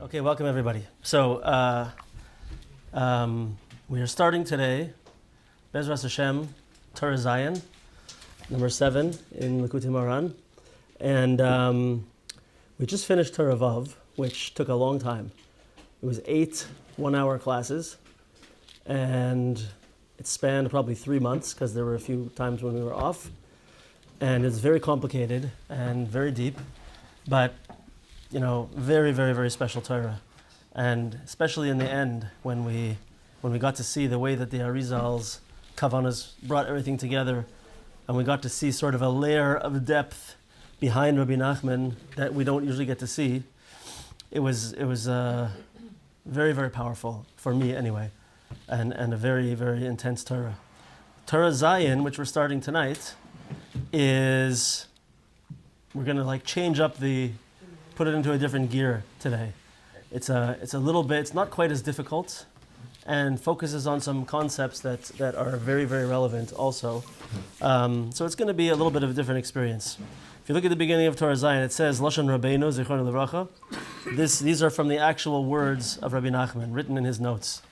Okay, welcome everybody. So we are starting today, Bezras Hashem, Torah Zion, number 7 in Likutei Moharan, and we just finished Torah Vav, which took a long time. It was 8 one-hour classes, and it spanned probably 3 months because there were a few times when we were off, and it's very complicated and very deep, but very, very, very special Torah. And especially in the end, when we got to see the way that the Arizal's Kavanas brought everything together, and we got to see sort of a layer of depth behind Rabbi Nachman that we don't usually get to see, it was very, very powerful, for me anyway, and a very, very intense Torah. Torah Zion, which we're starting tonight, we're going to change up put it into a different gear today. It's a little bit, it's not quite as difficult, and focuses on some concepts that are very, very relevant also. So it's going to be a little bit of a different experience. If you look at the beginning of Torah Zion, it says, Lashon Rabbeinu, Zichron Levracha. These are from the actual words of Rabbi Nachman, written in his notes.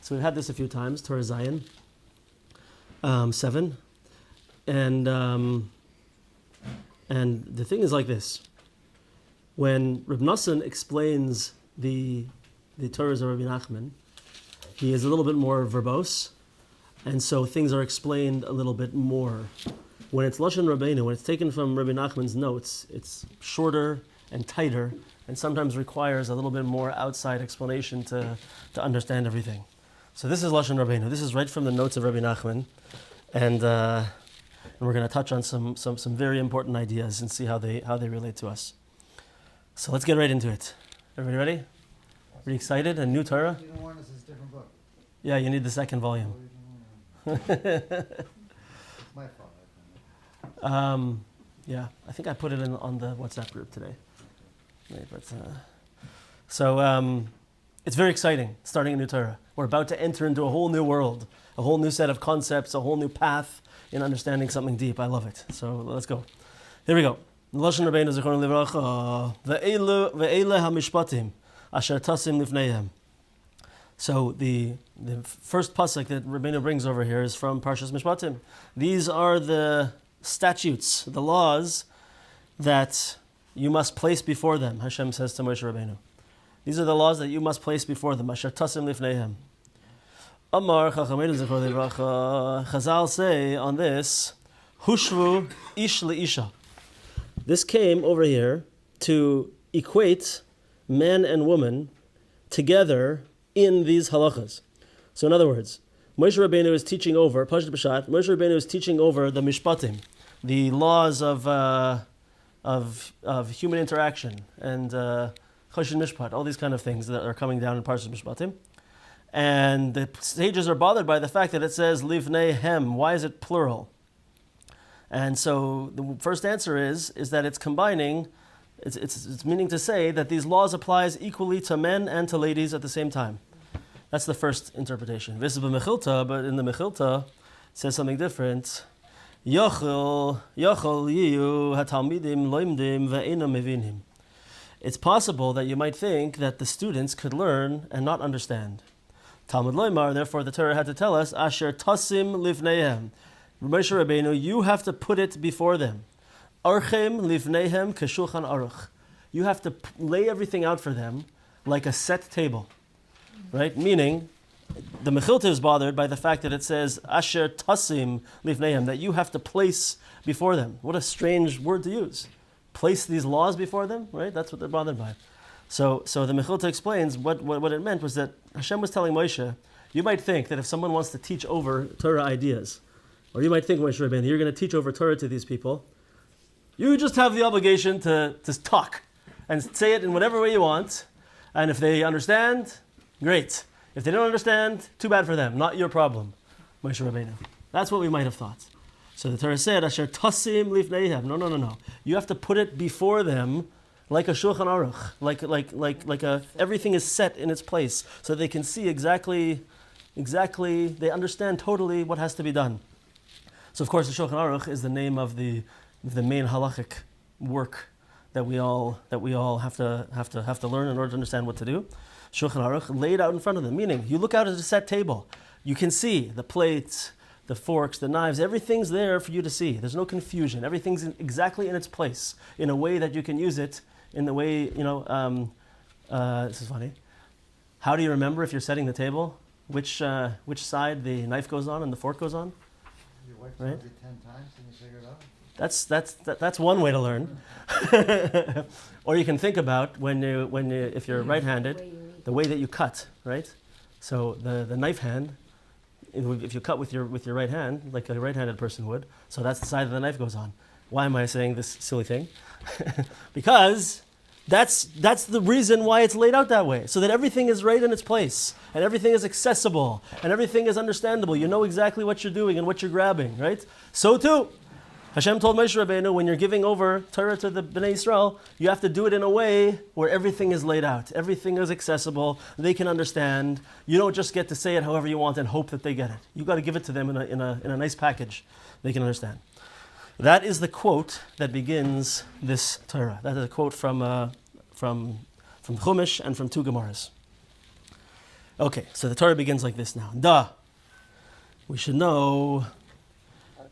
So we've had this a few times, Torah Zion 7. And the thing is like this. When Reb Nosson explains the Torahs of Rabbi Nachman, he is a little bit more verbose, and so things are explained a little bit more. When it's Lashon Rabbeinu, when it's taken from Rabbi Nachman's notes, it's shorter and tighter, and sometimes requires a little bit more outside explanation to understand everything. So this is Lashon Rabbeinu. This is right from the notes of Rabbi Nachman, and we're going to touch on some very important ideas and see how they relate to us. So let's get right into it. Everybody ready? Pretty excited? A new Torah? You don't want us as a different book. Yeah, you need the second volume. It's my fault. Yeah, I think I put it on the WhatsApp group today. Right, but, it's very exciting, starting a new Torah. We're about to enter into a whole new world, a whole new set of concepts, a whole new path in understanding something deep. I love it. So let's go. Here we go. Lashon Rabbeinu Zichron Livracha ve'ele hamishpatim asher tasim lifneihem. So the first pasuk that Rabbeinu brings over here is from Parshas Mishpatim. These are the statutes, the laws that you must place before them. Hashem says to Moshe Rabbeinu, these are the laws that you must place before them. Asher tasim lifneihem. Amar Chachamenu Zichron Livracha. Chazal say on this, Hushvu ish leisha. This came over here to equate man and woman together in these halachas. So in other words, Moshe Rabbeinu is teaching over, Pashat B'Shat, Moshe Rabbeinu is teaching over the mishpatim, the laws of human interaction, and choshen mishpat, all these kind of things that are coming down in Parshas Mishpatim. And the sages are bothered by the fact that it says livnei hem. Why is it plural? And so the first answer is that it's combining, it's meaning to say that these laws applies equally to men and to ladies at the same time. That's the first interpretation. But in the Mechilta, it says something different. Yochel yiyu hatalmidim loimdim ve'enam mevinim. It's possible that you might think that the students could learn and not understand. Talmud loimar, therefore the Torah had to tell us, asher tasim livneihem. Moshe Rabbeinu, you have to put it before them. Archem livneihem keshulchan aruch. You have to lay everything out for them like a set table, right? Meaning, the Mechilta is bothered by the fact that it says asher tasim livneihem, that you have to place before them. What a strange word to use. Place these laws before them, right? That's what they're bothered by. So the Mechilta explains what it meant was that Hashem was telling Moshe, you might think that if someone wants to teach over Torah ideas, or you might think, Moshe Rabbeinu, you're going to teach over Torah to these people. You just have the obligation to talk and say it in whatever way you want. And if they understand, great. If they don't understand, too bad for them. Not your problem, Moshe Rabbeinu. That's what we might have thought. So the Torah said, Asher tasim lifneihem. No. You have to put it before them like a shulchan aruch, like everything is set in its place, so they can see exactly. They understand totally what has to be done. So of course the Shulchan Aruch is the name of the main halachic work that we all have to learn in order to understand what to do. Shulchan Aruch laid out in front of them, meaning you look out at a set table, you can see the plates, the forks, the knives, everything's there for you to see. There's no confusion. Everything's exactly in its place in a way that you can use it in the way, this is funny. How do you remember if you're setting the table, which side the knife goes on and the fork goes on? Your wife Right? tells you 10 times and you figure it out. That's one way to learn. Or you can think about if you're right-handed, the way that you cut, right? So the knife hand, if you cut with your right hand, like a right-handed person would, so that's the side that the knife goes on. Why am I saying this silly thing? Because that's the reason why it's laid out that way, so that everything is right in its place, and everything is accessible, and everything is understandable. You know exactly what you're doing and what you're grabbing, right? So too, Hashem told Moshe Rabbeinu, when you're giving over Torah to the Bnei Yisrael, you have to do it in a way where everything is laid out. Everything is accessible. They can understand. You don't just get to say it however you want and hope that they get it. You've got to give it to them in a nice package. They can understand. That is the quote that begins this Torah. That is a quote from Chumash and from two Gemaras. Okay, so the Torah begins like this now. Da. We should know.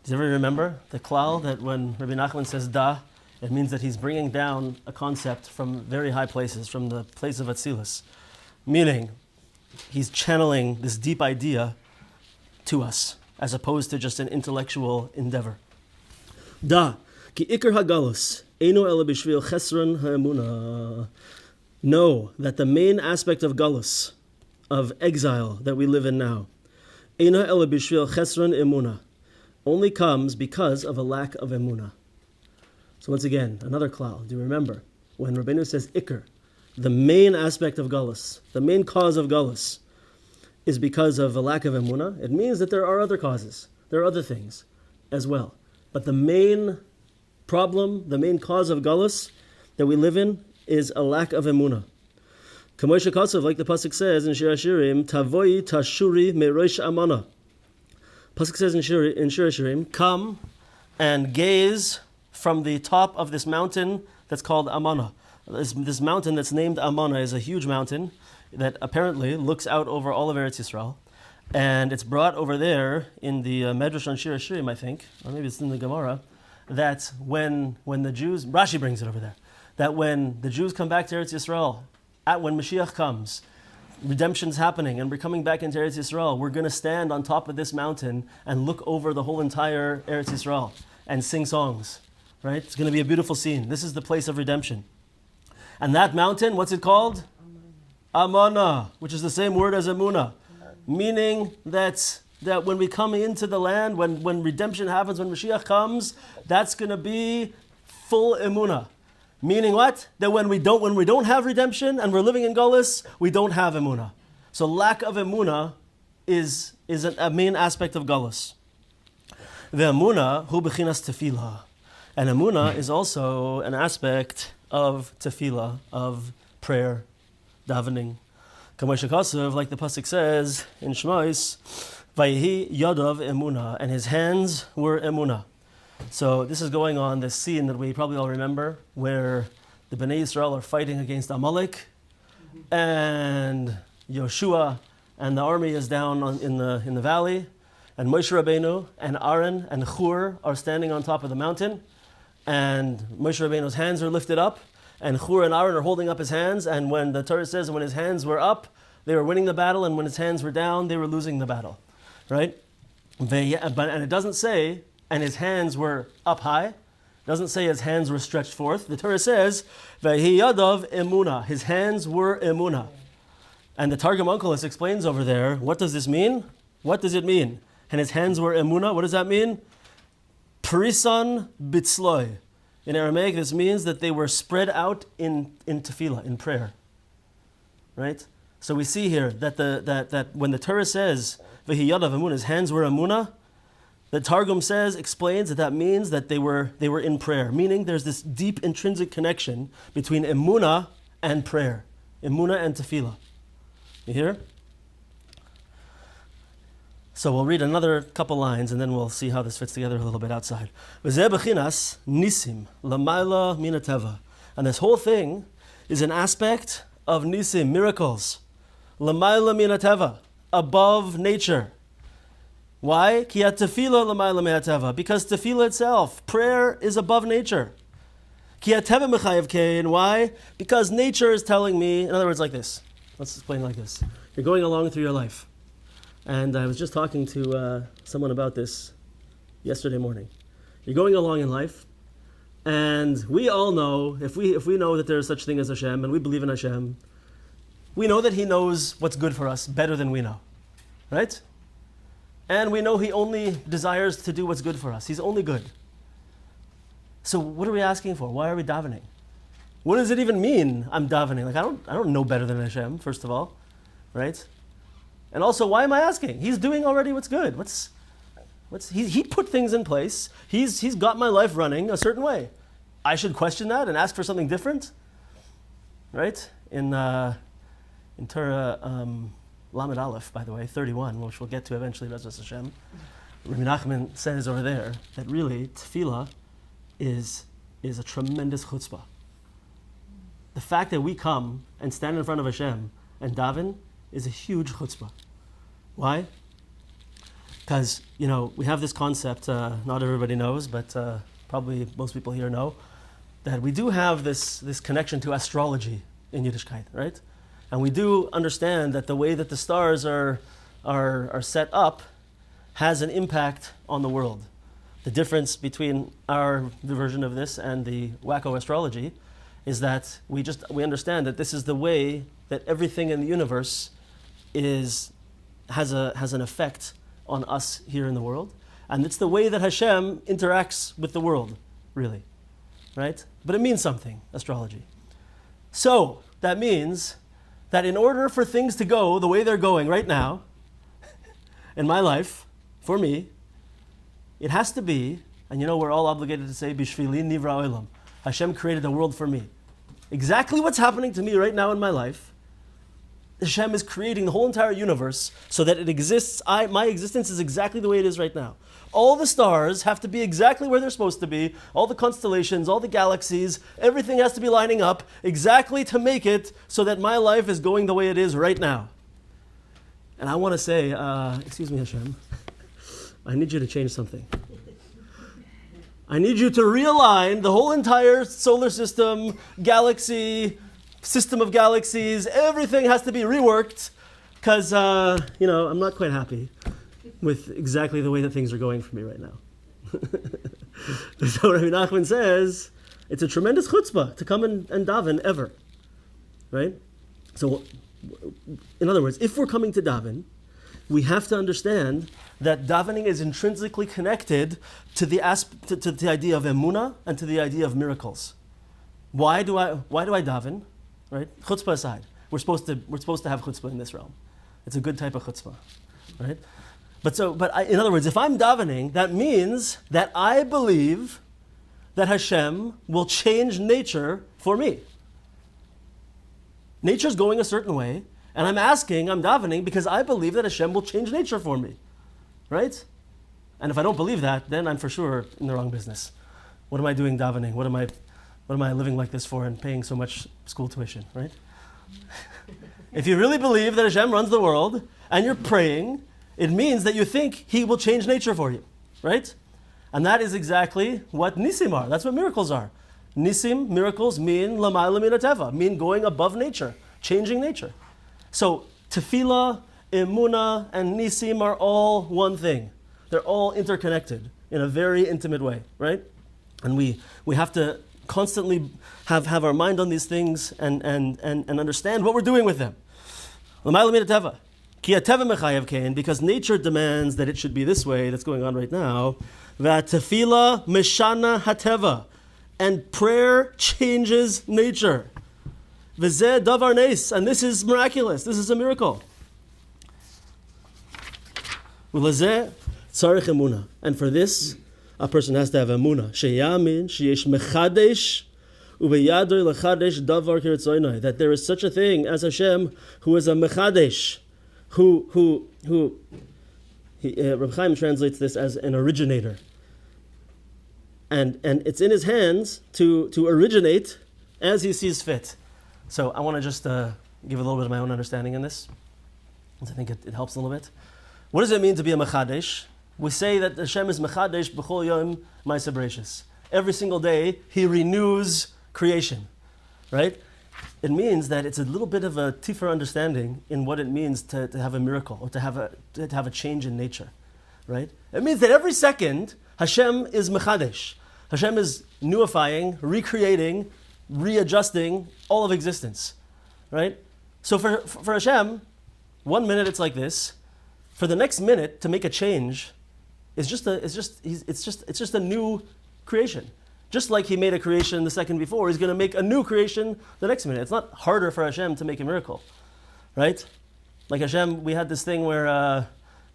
Does everybody remember the klal that when Rabbi Nachman says da, it means that he's bringing down a concept from very high places, from the place of Atzilus. Meaning, he's channeling this deep idea to us, as opposed to just an intellectual endeavor. Da, ki ikar hagalus, eino ela b'shvil chesron ha'emuna. Know that the main aspect of galus, of exile that we live in now, eino ela b'shvil chesron emuna, only comes because of a lack of emunah. So once again, another klal. Do you remember when Rabbeinu says ikar, the main aspect of galus, the main cause of galus, is because of a lack of emunah? It means that there are other causes. There are other things as well. But the main problem, the main cause of galus that we live in is a lack of emunah. Kamoisha Kasav, like the pasuk says in Shir Hashirim, Tavoi tashuri merosh amana. Pasuk says in Shir Hashirim, come and gaze from the top of this mountain that's called Amana. This mountain that's named Amana is a huge mountain that apparently looks out over all of Eretz Yisroel. And it's brought over there in the Medrash on Shir Hashirim, I think, or maybe it's in the Gemara, that when the Jews, Rashi brings it over there, that when the Jews come back to Eretz Yisroel, when Mashiach comes, redemption's happening, and we're coming back into Eretz Yisroel, we're going to stand on top of this mountain and look over the whole entire Eretz Yisroel and sing songs, right? It's going to be a beautiful scene. This is the place of redemption. And that mountain, what's it called? Amana, which is the same word as Emunah, meaning that when we come into the land, when redemption happens, when Mashiach comes, that's going to be full Emunah. Meaning what? That when we don't have redemption and we're living in Golus, we don't have Emunah. So lack of Emunah is a main aspect of Golus. The Emunah hu bechinas Tefila. And Emunah is also an aspect of Tefila, of prayer, davening. Kamosh Kasav, like the pasuk says in Shmos, Vayehi yadav Emunah, and his hands were Emunah. So this is going on, this scene that we probably all remember, where the Bnei Yisrael are fighting against Amalek, and Yoshua and the army is down in the valley, and Moshe Rabbeinu and Aaron and Hur are standing on top of the mountain, and Moshe Rabbeinu's hands are lifted up, and Hur and Aaron are holding up his hands, and when the Torah says when his hands were up, they were winning the battle, and when his hands were down, they were losing the battle, right? And it doesn't say, and his hands were up high. It doesn't say his hands were stretched forth. The Torah says, Vehi yadav emunah. His hands were emunah. And the Targum Onkelos explains over there, what does this mean? What does it mean? And his hands were emunah. What does that mean? Prisan bitzloi. In Aramaic, this means that they were spread out in tefillah, in prayer. Right? So we see here that when the Torah says, Vehi yadav emunah, his hands were emunah, the Targum explains that means that they were in prayer, meaning there's this deep intrinsic connection between emunah and prayer, emunah and tefillah. You hear? So we'll read another couple lines and then we'll see how this fits together a little bit outside. V'zeh b'chinas Nissim l'mayla min hateva. And this whole thing is an aspect of Nissim, miracles. L'mayla min hateva, above nature. Why? Ki Tefila l'mayla min hateva, because Tefila itself, prayer, is above nature. Ki hateva mechayev kein. Why? Because nature is telling me, in other words, like this. Let's explain like this. You're going along through your life. And I was just talking to someone about this yesterday morning. You're going along in life, and we all know, if we know that there is such thing as Hashem, and we believe in Hashem, we know that He knows what's good for us better than we know. Right? And we know He only desires to do what's good for us. He's only good. So what are we asking for? Why are we davening? What does it even mean, I'm davening? Like, I don't know better than Hashem, first of all. Right? And also, why am I asking? He's doing already what's good. He put things in place. He's got my life running a certain way. I should question that and ask for something different, right? In Torah Lamed Aleph, by the way, 31, which we'll get to eventually, Bezras Hashem, Rabbi Nachman says over there that really Tefila is a tremendous chutzpah. The fact that we come and stand in front of Hashem and daven is a huge chutzpah. Why? Because, we have this concept, not everybody knows, but probably most people here know, that we do have this connection to astrology in Yiddishkeit, right? And we do understand that the way that the stars are set up has an impact on the world. The difference between our version of this and the wacko astrology is that we understand that this is the way that everything in the universe has an effect on us here in the world, and it's the way that Hashem interacts with the world, really, right? But it means something, astrology. So that means that in order for things to go the way they're going right now, in my life, for me, it has to be, and we're all obligated to say, Bishvili nivra olam. Hashem created a world for me. Exactly what's happening to me right now in my life, Hashem is creating the whole entire universe so that it exists. My existence is exactly the way it is right now. All the stars have to be exactly where they're supposed to be. All the constellations, all the galaxies, everything has to be lining up exactly to make it so that my life is going the way it is right now. And I want to say, excuse me, Hashem, I need you to change something. I need you to realign the whole entire solar system, galaxy, system of galaxies. Everything has to be reworked because, I'm not quite happy with exactly the way that things are going for me right now. So Rabbi Nachman says, it's a tremendous chutzpah to come and daven ever, right? So, in other words, if we're coming to daven, we have to understand that davening is intrinsically connected to the to the idea of emunah and to the idea of miracles. Why do I daven? Right? Chutzpah aside, we're supposed to have chutzpah in this realm. It's a good type of chutzpah, right? But in other words, if I'm davening, that means that I believe that Hashem will change nature for me. Nature's going a certain way, and I'm davening because I believe that Hashem will change nature for me, right? And if I don't believe that, then I'm for sure in the wrong business. What am I doing davening? What am I living like this for and paying so much school tuition, right? If you really believe that Hashem runs the world and you're praying, it means that you think He will change nature for you, right? And that is exactly what Nissim are. That's what miracles are. Nissim, miracles, mean l'mayla min hateva, mean going above nature, changing nature. So Tefila, Emunah, and Nissim are all one thing. They're all interconnected in a very intimate way, right? And we have to constantly have our mind on these things and understand what we're doing with them. L'mayla min hateva. Ki hateva mechayev kein, because nature demands that it should be this way, that's going on right now. V'tefila meshana hateva. And prayer changes nature. V'zeh davar nes, and this is miraculous. This is a miracle. V'lezeh tzarich emunah, and for this, a person has to have emunah. Sheyamin sheyesh mechadesh ubeyadoy lechadesh davar kiritzoynoi, that there is such a thing as Hashem, who is a mechadesh, who Reb Chaim translates this as an originator. And it's in His hands to originate as He sees fit. So I want to just give a little bit of my own understanding in this, because I think it helps a little bit. What does it mean to be a mechadesh? We say that Hashem is mechadesh b'chol yom ma'aseh bereishis. Every single day, He renews creation, right? It means that it's a little bit of a deeper understanding in what it means to have a miracle or to have a change in nature, right? It means that every second, Hashem is mechadesh. Hashem is newifying, recreating, readjusting all of existence, right? So for Hashem, 1 minute it's like this. For the next minute to make a change, it's just a new creation. Just like He made a creation the second before, He's going to make a new creation the next minute. It's not harder for Hashem to make a miracle, right? Like Hashem, we had this thing where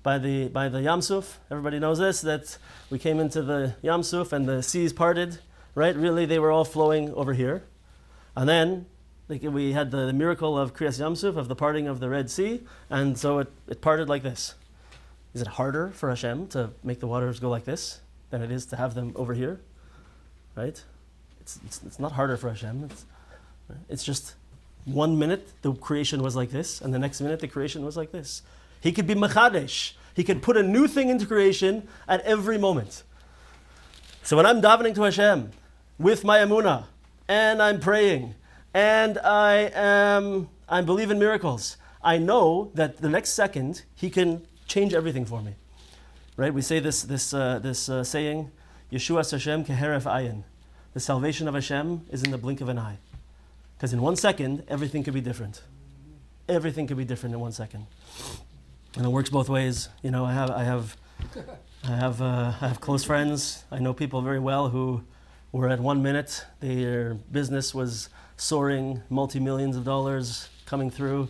by the Yam Suf, everybody knows this, that we came into the Yam Suf and the seas parted, right? Really, they were all flowing over here. And then we had the miracle of Kriyas Yam Suf, of the parting of the Red Sea, and so it parted like this. Is it harder for Hashem to make the waters go like this than it is to have them over here? Right? It's not harder for Hashem. It's just 1 minute the creation was like this, and the next minute the creation was like this. He could be mechadesh. He could put a new thing into creation at every moment. So when I'm davening to Hashem with my emunah, and I'm praying, and I believe in miracles, I know that the next second He can change everything for me. Right? We say this saying, Yeshua Hashem keheref ayin. The salvation of Hashem is in the blink of an eye. Because in 1 second, everything could be different. Everything could be different in 1 second. And it works both ways. You know, I have close friends. I know people very well who were at 1 minute, their business was soaring, multi-millions of dollars coming through,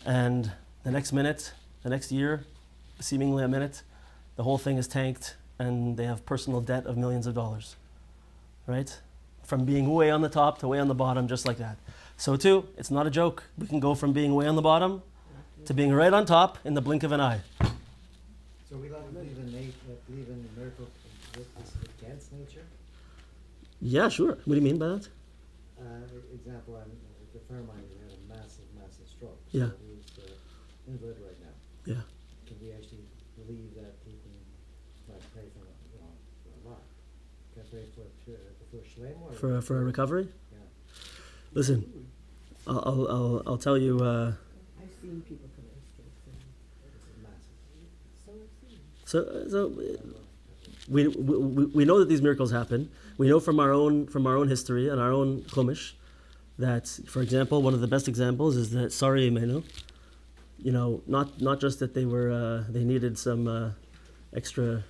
and the next minute, the next year, seemingly a minute, the whole thing is tanked, and they have personal debt of millions of dollars, right? From being way on the top to way on the bottom, just like that. So too, it's not a joke. We can go from being way on the bottom to being right on top in the blink of an eye. So we don't believe in miracles against nature? Yeah, sure. What do you mean by that? Example, the firm mind had a massive stroke. So Yeah. he's invalid right now. Yeah. Can we actually believe that he can pray for a lot? Can I pray for Shlem or For a recovery? Yeah. Listen, I'll tell you. I've seen people come in strokes. It's massive. So I've seen. So we know that these miracles happen. We know from our own history and our own chumash that, for example, one of the best examples is that Sari Imenu. You know, not just that they needed some extra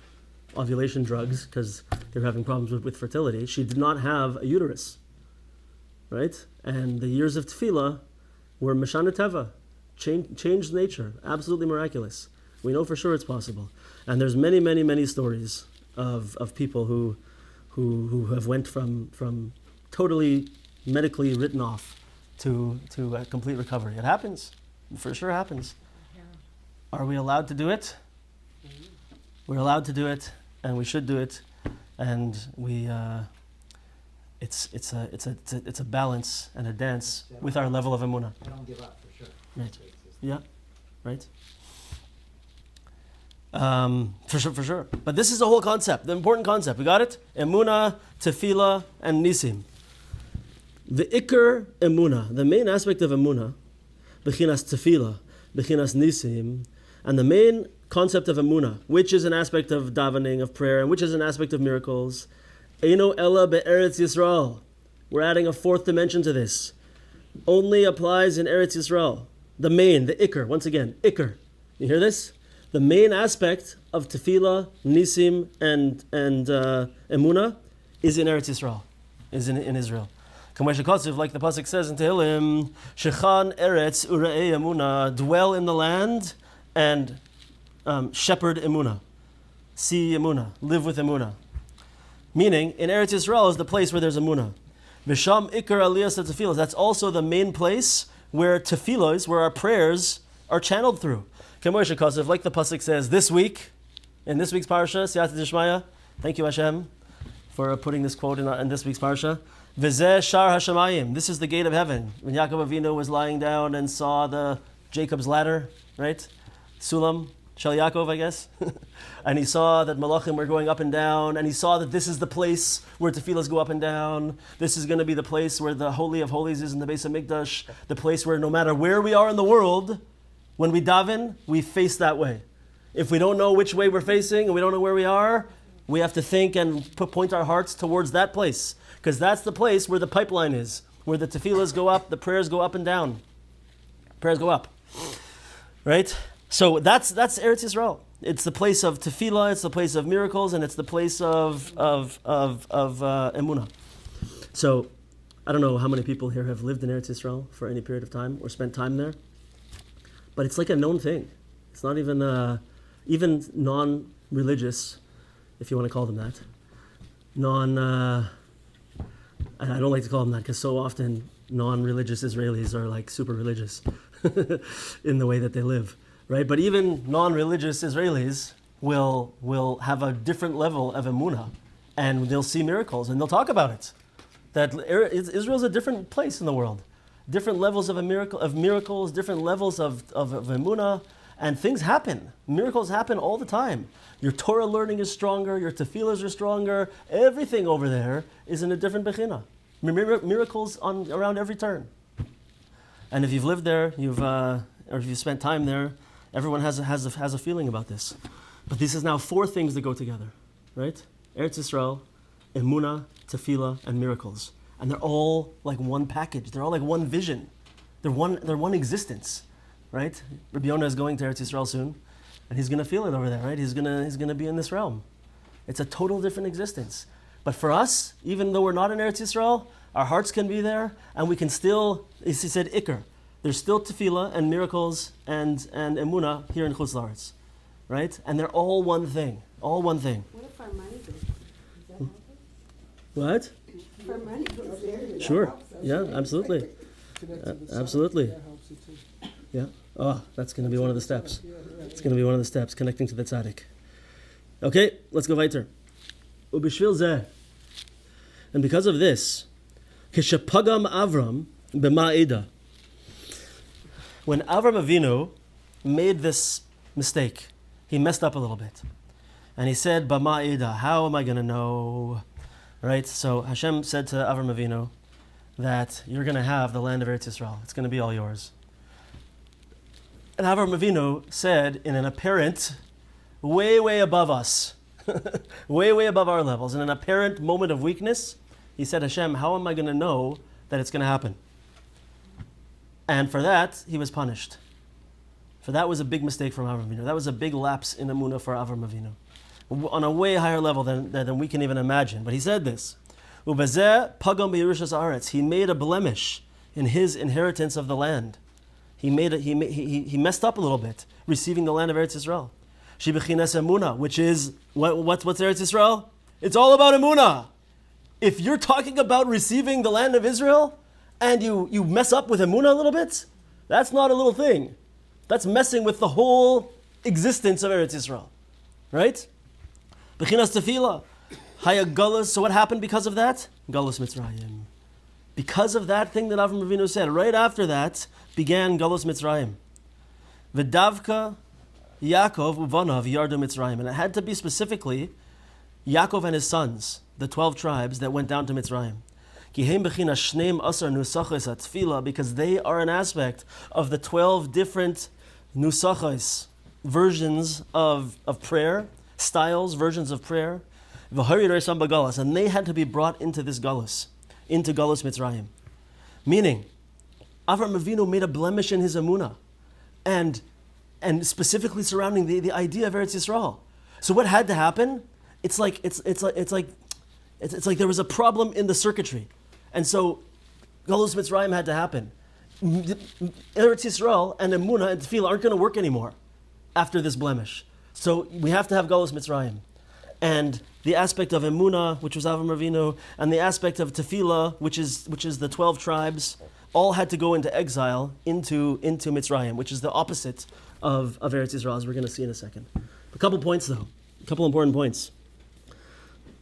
ovulation drugs because they were having problems with fertility. She did not have a uterus, right? And the years of Tefila were Mashana Teva, changed nature, absolutely miraculous. We know for sure it's possible. And there's many stories of people who have went from totally medically written off to a complete recovery. It happens. It for sure happens. Yeah. Are we allowed to do it? We're allowed to do it, and we should do it. And it's a balance and a dance with our level of emunah. I don't give up for sure. Right. Yeah. Right. For sure. But this is the whole concept, the important concept. We got it? Emunah, Tefila, and Nissim. The Iker Emunah, the main aspect of Emunah, Bechinas Tefila, Bechinas Nissim, and the main concept of Emunah, which is an aspect of davening, of prayer, and which is an aspect of miracles, Eino Ella Be'eretz Yisroel. We're adding a fourth dimension to this. Only applies in Eretz Yisroel. The main, the Iker, once again, Iker. You hear this? The main aspect of Tefila, Nissim, and Emunah is in Eretz Yisrael, is in Israel. Like the pasuk says in Tehillim, Shechan Eretz Urei Emunah, dwell in the land and shepherd Emunah, see Emunah, live with Emunah. Meaning, in Eretz Yisrael is the place where there's Emunah. V'sham Ikar Aliyas Tefillah. That's also the main place where Tefillos, where our prayers are channeled through. Like the pasuk says, this week, in this week's parsha, Siyata Dishmaya, thank you Hashem for putting this quote in this week's parsha. V'zeh shar hashamayim. This is the gate of heaven. When Yaakov Avinu was lying down and saw the Jacob's ladder, right? Sulam, Shel Yaakov, I guess. And he saw that malachim were going up and down, and he saw that this is the place where tefillas go up and down. This is going to be the place where the Holy of Holies is in the Beis HaMikdash, the place where no matter where we are in the world, when we daven, we face that way. If we don't know which way we're facing and we don't know where we are, we have to think and point our hearts towards that place, because that's the place where the pipeline is, where the tefillas go up, the prayers go up and down. Prayers go up, right? So that's Eretz Yisroel. It's the place of tefillah, it's the place of miracles, and it's the place of emunah. So I don't know how many people here have lived in Eretz Yisroel for any period of time or spent time there, but it's like a known thing. It's not even even non-religious, if you want to call them that. And I don't like to call them that because so often non-religious Israelis are like super religious in the way that they live, right? But even non-religious Israelis will have a different level of emunah, and they'll see miracles and they'll talk about it. That Israel's a different place in the world, different levels of miracles, different levels of emunah, and things happen. Miracles happen all the time. Your Torah learning is stronger, your tefillahs are stronger, everything over there is in a different bechina. Miracles around every turn. And if you've lived there, or if you've spent time there, everyone has a feeling about this. But this is now 4 things that go together, right? Eretz Yisroel, emunah, tefillah, and miracles. And they're all like one package. They're all like one vision. They're one existence, right? Rabbi Yonah is going to Eretz Yisroel soon, and he's going to feel it over there, right? He's going to be in this realm. It's a total different existence. But for us, even though we're not in Eretz Yisroel, our hearts can be there, and we can still, he said, ikr. There's still tefillah and miracles and emunah here in Chutz La'aretz, right? And they're all one thing. All one thing. What if our money goes? Does that help us? What? If our money goes there, Sure. Yeah, absolutely. Absolutely. Yeah. Oh, that's going to be one of the steps. It's going to be one of the steps, connecting to the tzaddik. Okay, let's go weiter. Ubishvil zeh. And because of this, Kishapagam Avram b'ma'ida. When Avram Avinu made this mistake, he messed up a little bit. And he said, b'ma'ida, how am I going to know? Right? So Hashem said to Avram Avinu that you're going to have the land of Eretz Yisroel. It's going to be all yours. And Avram Avinu said in an apparent, way above us, way above our levels, in an apparent moment of weakness, he said, Hashem, how am I going to know that it's going to happen? And for that, he was punished. For that was a big mistake from Avram Avinu. That was a big lapse in Emunah for Avram Avinu, on a way higher level than we can even imagine. But he said this, Ubezeh pagam b'yerushas haaretz. He made a blemish in his inheritance of the land. He messed up a little bit, receiving the land of Eretz Yisroel. Shibechines emunah, which is, what's Eretz Yisroel? It's all about emunah. If you're talking about receiving the land of Israel, and you mess up with emunah a little bit, that's not a little thing. That's messing with the whole existence of Eretz Yisroel. Right? Bechinas tefila. Haya galus. So what happened because of that? Galus Mitzrayim. Because of that thing that Avram Avinu said, right after that began Galus Mitzrayim. V'davka Yaakov uvanav yardu Mitzrayim. And it had to be specifically Yaakov and his sons, the 12 tribes that went down to Mitzrayim. Because they are an aspect of the 12 different nusachos, versions of prayer, styles, versions of prayer. And they had to be brought into this galus, into Galus Mitzrayim. Meaning, Avram Avinu made a blemish in his emunah, and specifically surrounding the idea of Eretz Yisroel. So what had to happen? It's like there was a problem in the circuitry. And so, Galus Mitzrayim had to happen. Eretz Yisrael and Emunah and Tefillah aren't going to work anymore after this blemish. So we have to have Galus Mitzrayim. And the aspect of Emunah, which was Avram Avinu, and the aspect of Tefillah, which is the 12 tribes, all had to go into exile into Mitzrayim, which is the opposite of Eretz Yisrael, as we're going to see in a second. A couple points though, a couple important points.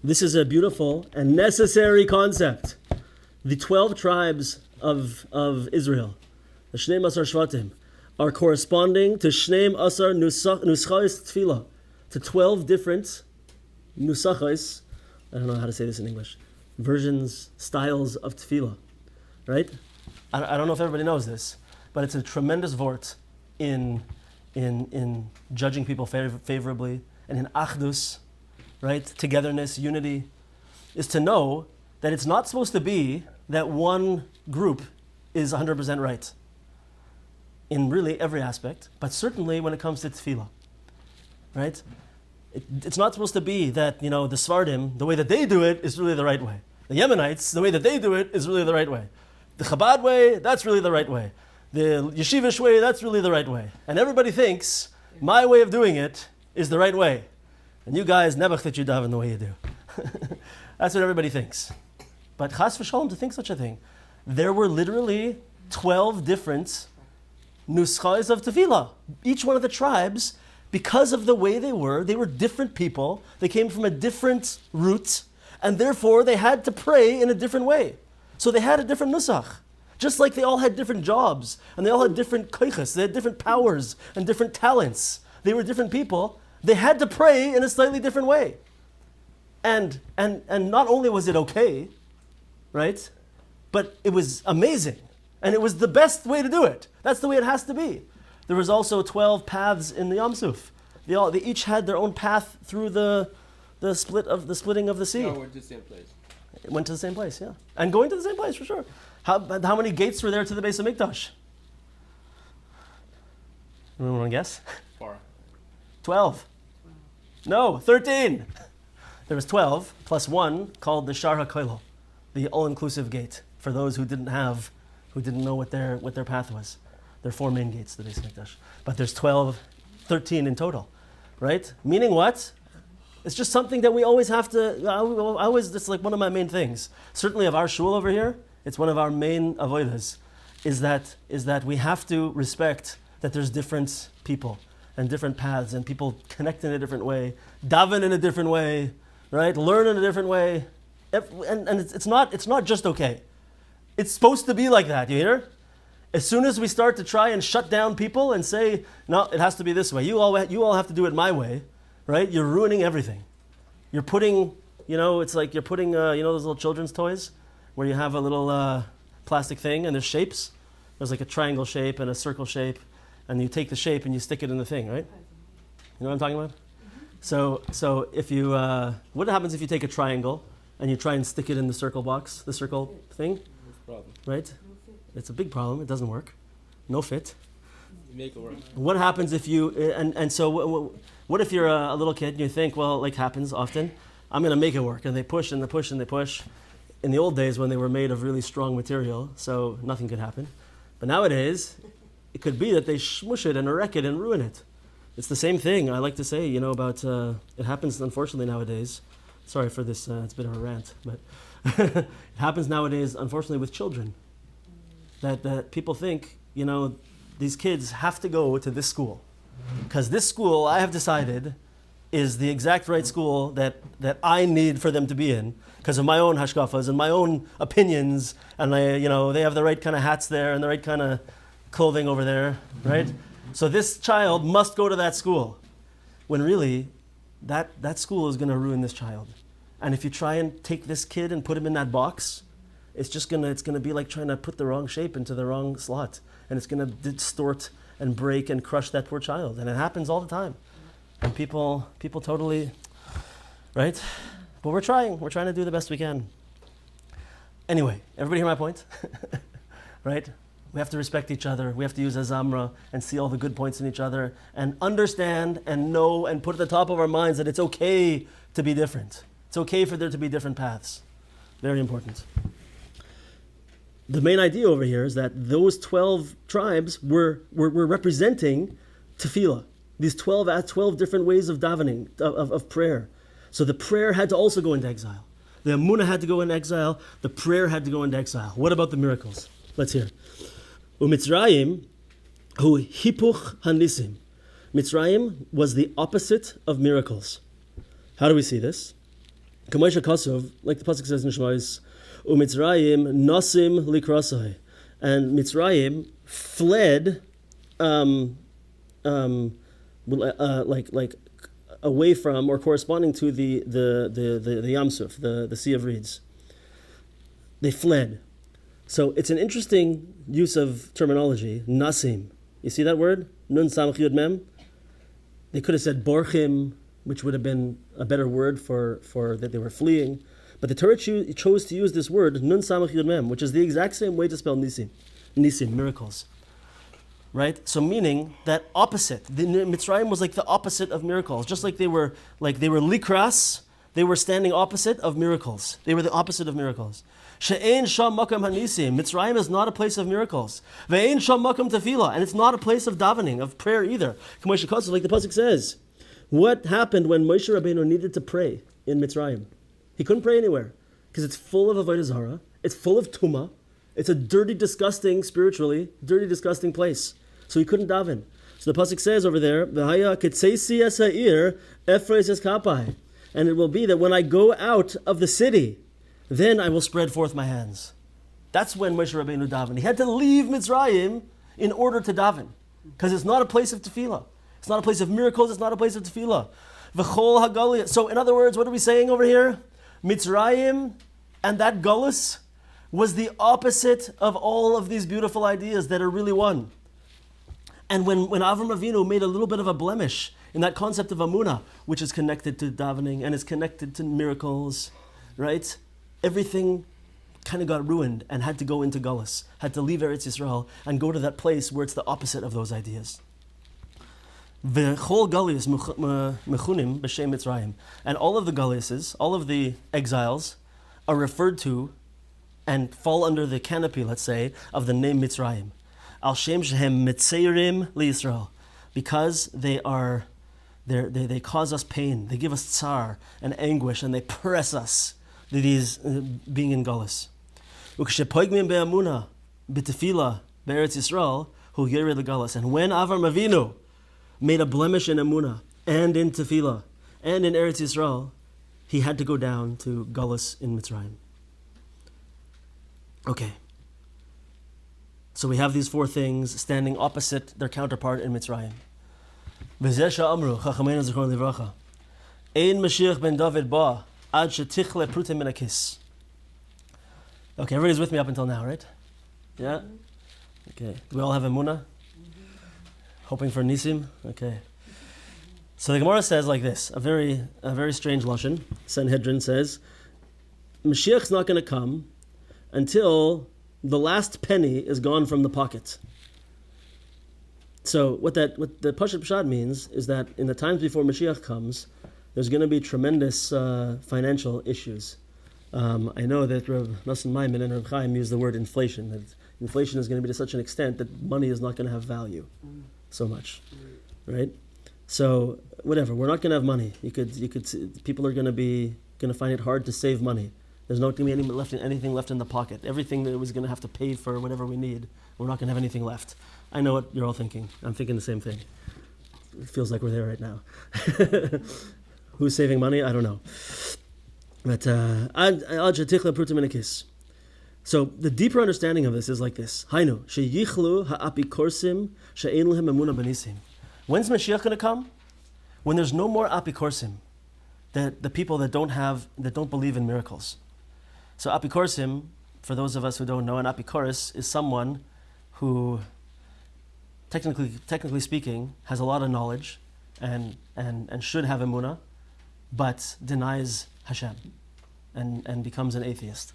This is a beautiful and necessary concept. The 12 tribes of Israel, the Shnei Asar Shvatim, are corresponding to Shnei Asar Nuschais Tefila, to 12 different nusachais, I don't know how to say this in English, versions, styles of Tefila, right? I don't know if everybody knows this, but it's a tremendous vort in judging people favorably, and in achdus, right? Togetherness, unity, is to know that it's not supposed to be that one group is 100% right in really every aspect, but certainly when it comes to tefillah, right? It's not supposed to be that, the Sfardim, the way that they do it is really the right way. The Yemenites, the way that they do it is really the right way. The Chabad way, that's really the right way. The Yeshivish way, that's really the right way. And everybody thinks my way of doing it is the right way. And you guys, nebuch that you daven the way you do. That's what everybody thinks. But chas v'shalom, to think such a thing. There were literally 12 different nuschais of tefillah. Each one of the tribes, because of the way they were different people. They came from a different root, and therefore they had to pray in a different way. So they had a different nusach. Just like they all had different jobs, and they all had different koiches, they had different powers and different talents. They were different people. They had to pray in a slightly different way. And not only was it okay, right? But it was amazing. And it was the best way to do it. That's the way it has to be. There was also 12 paths in the Yam Suf. They each had their own path through the splitting of the sea. No, we're to the same place. It went to the same place, yeah. And going to the same place, for sure. How many gates were there to the base of Mikdash? Anyone want to guess? 4. 12. No, 13. There was 12 plus 1 called the Shar HaKoilo, the all-inclusive gate for those who didn't know what their path was. There are 4 main gates to the base of Mikdash. But there's 13 in total, right? Meaning what? It's just something that we always have to, it's like one of my main things. Certainly of our shul over here, it's one of our main avodas, is that we have to respect that there's different people and different paths and people connect in a different way, daven in a different way, right? Learn in a different way. And it's not just okay. It's supposed to be like that, you hear? As soon as we start to try and shut down people and say, no, it has to be this way. You all have to do it my way, right? You're ruining everything. You're putting, it's like you're putting, those little children's toys where you have a little plastic thing and there's shapes. There's like a triangle shape and a circle shape, and you take the shape and you stick it in the thing, right? You know what I'm talking about? So if you, what happens if you take a triangle and you try and stick it in the circle box, the circle thing, Problem. right? It's a big problem. It doesn't work. No fit. You make it work. What happens if you, so what if you're a little kid and you think, well, like happens often, I'm going to make it work. And they push and they push and they push. In the old days when they were made of really strong material, so nothing could happen. But nowadays, it could be that they smush it and wreck it and ruin it. It's the same thing I like to say, about, it happens unfortunately nowadays. Sorry for this, it's a bit of a rant, but it happens nowadays, unfortunately, with children. That people think, these kids have to go to this school. Because this school, I have decided, is the exact right school that I need for them to be in, because of my own hashkafas and my own opinions, and they have the right kind of hats there and the right kind of clothing over there, right? So this child must go to that school, when really, that school is going to ruin this child. And if you try and take this kid and put him in that box, it's going to be like trying to put the wrong shape into the wrong slot, and it's going to distort and break and crush that poor child. And it happens all the time. And people totally, right? But we're trying to do the best we can. Anyway, everybody hear my point? Right? We have to respect each other. We have to use Azamra and see all the good points in each other and understand and know and put at the top of our minds that it's okay to be different. It's okay for there to be different paths. Very important. The main idea over here is that those 12 tribes were representing tefillah. These 12 different ways of davening, of prayer. So the prayer had to also go into exile. The emunah had to go into exile. The prayer had to go into exile. What about the miracles? Let's hear. U'mitzrayim hu hipuch hanissim. Mitzrayim was the opposite of miracles. How do we see this? Kamosha Kosov, like the pasuk says in Shmos, Umitzrayim Nissim likrasai. And Mitzrayim fled like away from or corresponding to the Yam Suf, the Sea of Reeds. They fled. So it's an interesting use of terminology, Nasim. You see that word? Nun Samach Yud Mem? They could have said Borchim, which would have been a better word for that they were fleeing. But the Torah chose to use this word, Nun Samach Yud Mem, which is the exact same way to spell Nissim. Nissim, miracles. Right? So meaning that opposite. The Mitzrayim was like the opposite of miracles. Just like they were likras, they were standing opposite of miracles. They were the opposite of miracles. She'ein sham makam hanisim. Mitzrayim is not a place of miracles. Ve'ein sham makam tefila, and it's not a place of davening, of prayer either. Like the pasuk says, what happened when Moshe Rabbeinu needed to pray in Mitzrayim? He couldn't pray anywhere because it's full of avodah zarah. It's full of tumah. It's a dirty, disgusting, spiritually dirty, disgusting place. So he couldn't daven. So the pasuk says over there, "V'haya ketzeisi esair efreis eskapai," and it will be that when I go out of the city, then I will spread forth my hands. That's when Moshe Rabbeinu davened. He had to leave Mitzrayim in order to daven, because it's not a place of tefillah. It's not a place of miracles. It's not a place of tefillah. V'chol hagaliyah. So in other words, what are we saying over here? Mitzrayim and that galus was the opposite of all of these beautiful ideas that are really one. And when Avram Avinu made a little bit of a blemish in that concept of Amunah, which is connected to davening and is connected to miracles, right? Everything kind of got ruined and had to go into Galus, had to leave Eretz Yisroel and go to that place where it's the opposite of those ideas. V'chol Galus mechunim b'shem Mitzrayim. And all of the Galuses, all of the exiles, are referred to and fall under the canopy, let's say, of the name Mitzrayim. Al Shem Shehem Mitzeirim LiYisrael, because they cause us pain, they give us tsar and anguish, and they press us. These being in Galus. Ukshepogmim be'amuna b'tefila be'eretz Yisrael hu yered legalus. And when Avram Avinu made a blemish in Amuna and in Tefila and in Eretz Yisrael, he had to go down to Galus in Mitzrayim. Okay. So we have these four things standing opposite their counterpart in Mitzrayim. V'zeh amru chachamenu zichron livracha ein Mashiach ben David ba ad shetichle prutim min hakis. Okay, everybody's with me up until now, right? Yeah? Okay. Do we all have emunah? Hoping for Nissim? Okay. So the Gemara says like this, a very strange lashon. Sanhedrin says, Mashiach's not going to come until the last penny is gone from the pocket. So what the Pashat Pshat means is that in the times before Mashiach comes, there's going to be tremendous financial issues. I know that Rav Nosson Maimon and Rav Chaim use the word inflation. That inflation is going to be to such an extent that money is not going to have value so much, right? So whatever, we're not going to have money. You could see, people are going to find it hard to save money. There's not going to be anything left in the pocket. Everything that was going to have to pay for whatever we need, we're not going to have anything left. I know what you're all thinking. I'm thinking the same thing. It feels like we're there right now. Who's saving money? I don't know. But so the deeper understanding of this is like this. Hainu sheyichlu ha'apikorsim she'ein lehem emunah b'nisim. When's Mashiach going to come? When there's no more apikorsim, the people that don't believe in miracles. So apikorsim, for those of us who don't know, an apikoros is someone who, technically speaking, has a lot of knowledge and should have emunah, but denies Hashem and becomes an atheist.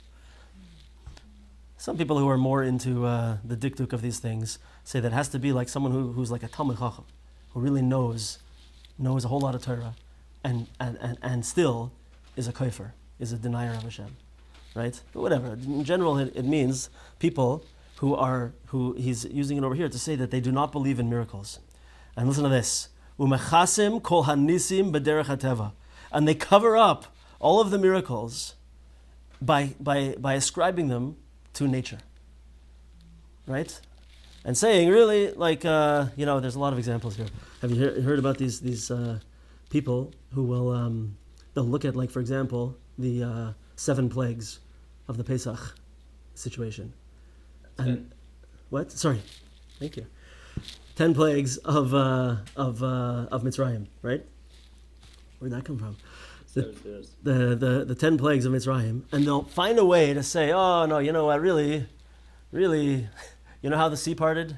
Some people who are more into the dikduk of these things say that it has to be like someone who's like a Talmud Chacham, who really knows a whole lot of Torah, and still is a kafir, is a denier of Hashem, right? But whatever. In general, it means people who he's using it over here to say that they do not believe in miracles. And listen to this: umechasim kol hanisim b'derech hateva, and they cover up all of the miracles by ascribing them to nature, right? And saying, really, like, there's a lot of examples here. Have you heard about these people who will, they'll look at, like, for example, the 7 plagues of the Pesach situation. Ten. And what? Sorry, thank you. 10 plagues of Mitzrayim, right? Where'd that come from? The 10 plagues of Mitzrayim, and they'll find a way to say, oh no, you know what, really, you know how the sea parted?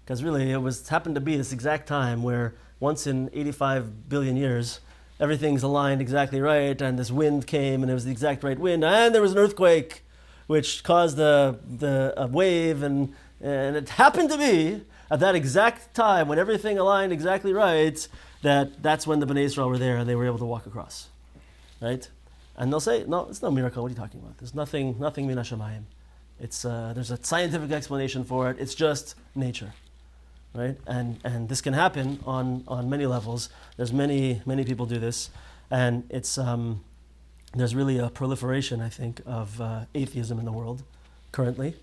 Because really it happened to be this exact time where once in 85 billion years, everything's aligned exactly right, and this wind came, and it was the exact right wind, and there was an earthquake, which caused a wave, and it happened to be at that exact time when everything aligned exactly right, that's when the Bnei Yisrael were there and they were able to walk across, right? And they'll say, no, it's no miracle. What are you talking about? There's nothing min hashamayim. It's there's a scientific explanation for it. It's just nature, right? And this can happen on many levels. There's many people do this, and it's there's really a proliferation, I think, of atheism in the world currently,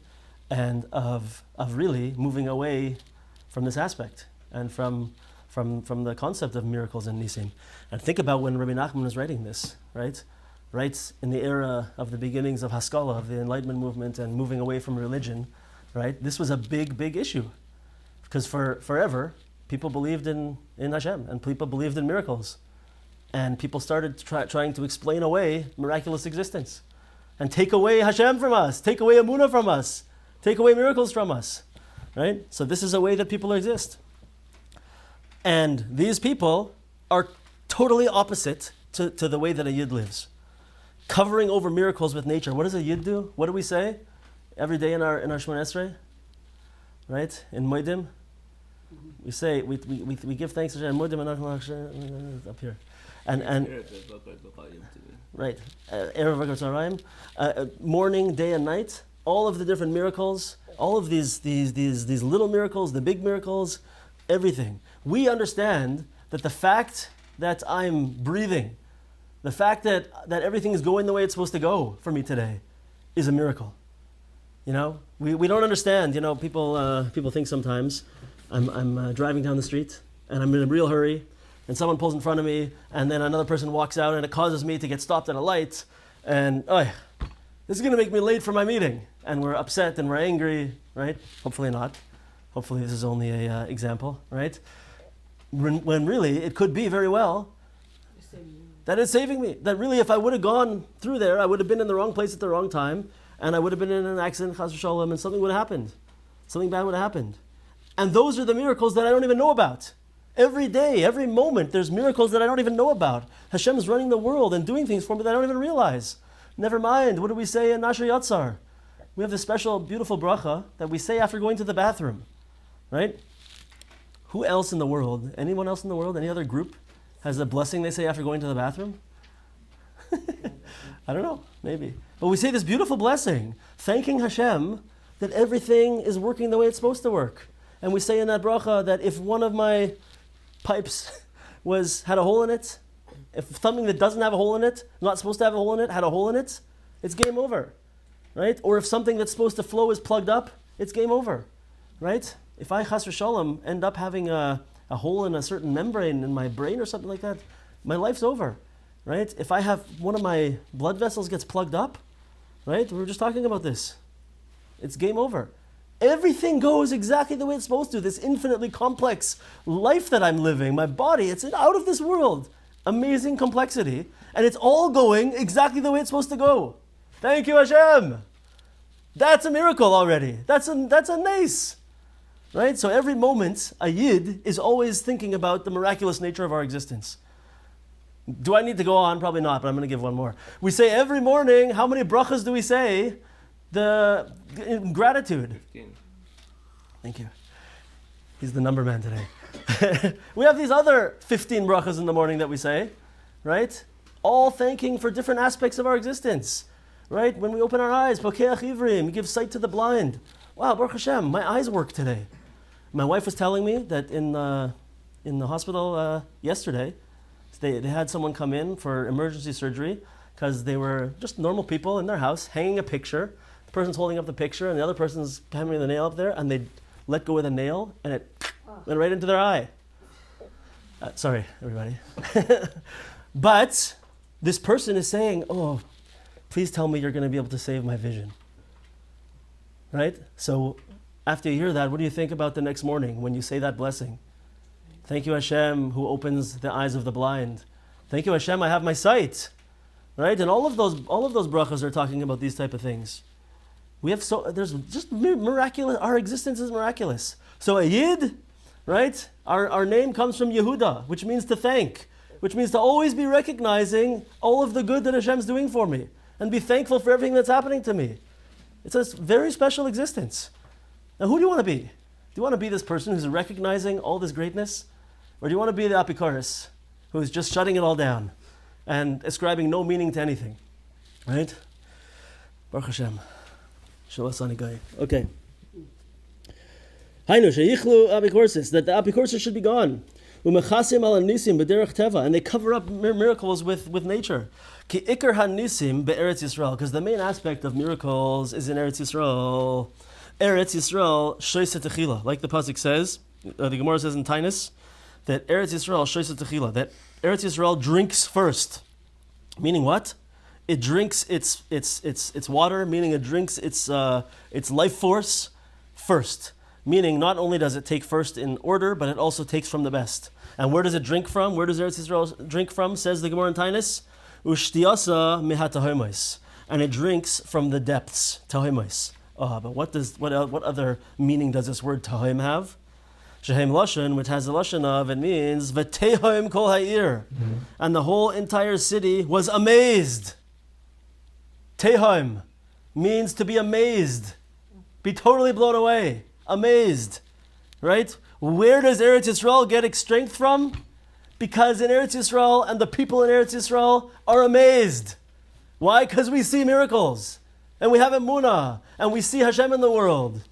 and of really moving away from this aspect and from the concept of miracles and Nissim. And think about when Rabbi Nachman was writing this, right? Writes in the era of the beginnings of Haskalah, of the Enlightenment movement and moving away from religion, right? This was a big issue. Because forever, people believed in Hashem and people believed in miracles. And people started trying to explain away miraculous existence and take away Hashem from us, take away Emunah from us, take away miracles from us, right? So this is a way that people exist. And these people are totally opposite to the way that a Yid lives. Covering over miracles with nature. What does a Yid do? What do we say every day in our Shemona Esrei? Right? In Moedim? We say, we give thanks to Hashem. Moedim and up here. And right. Erev V'Chol Tzarayim. Morning, day and night. All of the different miracles. All of these little miracles, the big miracles, everything. We understand that the fact that I'm breathing, the fact that everything is going the way it's supposed to go for me today is a miracle. You know, we don't understand. You know, people think sometimes I'm driving down the street and I'm in a real hurry and someone pulls in front of me and then another person walks out and it causes me to get stopped at a light and this is going to make me late for my meeting, and we're upset and we're angry, right? Hopefully not. Hopefully this is only a example, right? When really it could be very well that it's saving me. That really if I would have gone through there, I would have been in the wrong place at the wrong time, and I would have been in an accident, chas v'shalom, and something would have happened. Something bad would have happened. And those are the miracles that I don't even know about. Every day, every moment, there's miracles that I don't even know about. Hashem's running the world and doing things for me that I don't even realize. Never mind, what do we say in Nasher Yatzar? We have this special, beautiful bracha that we say after going to the bathroom, right? Who else in the world, anyone else in the world, any other group, has a blessing they say after going to the bathroom? I don't know, maybe. But we say this beautiful blessing, thanking Hashem that everything is working the way it's supposed to work. And we say in that bracha that if one of my pipes had a hole in it, if something that doesn't have a hole in it, not supposed to have a hole in it, had a hole in it, it's game over, right? Or if something that's supposed to flow is plugged up, it's game over, right? If I, chas v'shalom, end up having a hole in a certain membrane in my brain or something like that, my life's over, right? If I have one of my blood vessels gets plugged up, right? We were just talking about this. It's game over. Everything goes exactly the way it's supposed to. This infinitely complex life that I'm living, my body, it's out of this world. Amazing complexity. And it's all going exactly the way it's supposed to go. Thank you, Hashem. That's a miracle already. That's a nace. Right? So every moment, a Yid is always thinking about the miraculous nature of our existence. Do I need to go on? Probably not, but I'm going to give one more. We say every morning, how many brachas do we say? The gratitude. 15. Thank you. He's the number man today. We have these other 15 brachas in the morning that we say, right? All thanking for different aspects of our existence, right? When we open our eyes, Pokeach Ivrim, we give sight to the blind. Wow, Baruch Hashem, my eyes work today. My wife was telling me that in the hospital yesterday, they had someone come in for emergency surgery because they were just normal people in their house hanging a picture. The person's holding up the picture and the other person's hammering the nail up there, and they let go of the nail and it went right into their eye. Sorry, everybody. But this person is saying, oh, please tell me you're going to be able to save my vision. Right? So after you hear that, what do you think about the next morning when you say that blessing? Thank you, Hashem, who opens the eyes of the blind. Thank you, Hashem, I have my sight. Right? And all of those brachas are talking about these type of things. There's just miraculous, our existence is miraculous. So a Yid, right? Our name comes from Yehuda, which means to thank, which means to always be recognizing all of the good that Hashem's doing for me and be thankful for everything that's happening to me. It's a very special existence. Now, who do you want to be? Do you want to be this person who's recognizing all this greatness? Or do you want to be the Apikoros, who's just shutting it all down and ascribing no meaning to anything? Right? Baruch Hashem. Shalasani Gai. Okay. Hainu sheyichlu Apikorsis, that the Apikorsis should be gone. Umechasim ala Nissim b'derech teva, and they cover up miracles with nature. Ki ikar ha-Nissim be'Eretz Yisroel, because the main aspect of miracles is in Eretz Yisroel. Eretz Yisroel shoyse techila, like the pasuk says, the Gemara says in Tainus, that Eretz Yisroel shoyse techila, that Eretz Yisroel drinks first. Meaning what? It drinks its water, meaning it drinks its life force first. Meaning not only does it take first in order, but it also takes from the best. And where does it drink from? Where does Eretz Yisrael drink from? Says the Gemara in Tainus, Ushtiyasa mehatahomos, and it drinks from the depths, tahoimos. But what other meaning does this word tahoim have? Shehem lashon, which has the lashon of, it means v'tehoim kol ha'ir, and the whole entire city was amazed. Tehoim means to be amazed, be totally blown away, amazed, right? Where does Eretz Yisrael get its strength from? Because in Eretz Yisrael and the people in Eretz Yisrael are amazed. Why? Because we see miracles, and we have emunah, and we see Hashem in the world.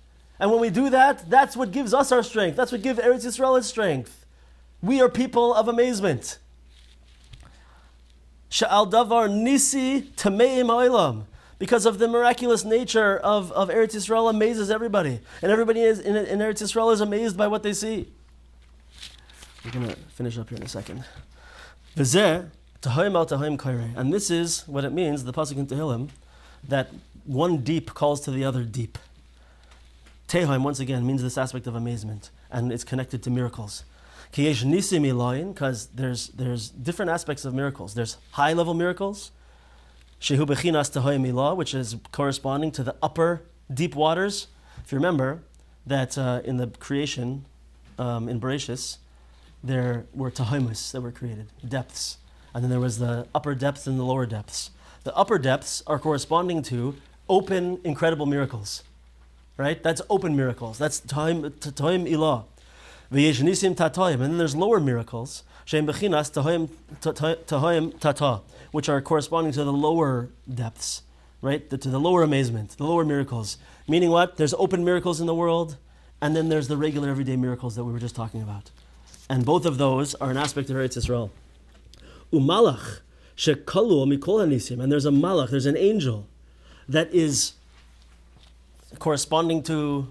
And when we do that, that's what gives us our strength. That's what gives Eretz Yisrael its strength. We are people of amazement. Sha'al davar nisi tameim ha'olam. Because of the miraculous nature of Eretz Yisrael amazes everybody. And everybody in Eretz Yisrael is amazed by what they see. We're going to finish up here in a second. V'zeh tahoim al tahoim kaireh. And this is what it means, the pasuk in Tehillim, that one deep calls to the other deep. Tehoim, once again, means this aspect of amazement, and it's connected to miracles. Kiyesh Nissim iloyin, because there's different aspects of miracles. There's high-level miracles, shehu bechinas tehoim ilah, which is corresponding to the upper deep waters. If you remember that in the creation, in Bereshis, there were tehoimus that were created, depths, and then there was the upper depths and the lower depths. The upper depths are corresponding to open, incredible miracles. Right? That's open miracles. That's toim ilah. V'yesh nisim tatoim. And then there's lower miracles, she'em bechinas toim tata, which are corresponding to the lower depths, right? To the lower amazement, the lower miracles. Meaning what? There's open miracles in the world, and then there's the regular everyday miracles that we were just talking about. And both of those are an aspect of Eretz Yisrael. Umalach shekalu mikol hanisim. And there's a malach, there's an angel that is corresponding to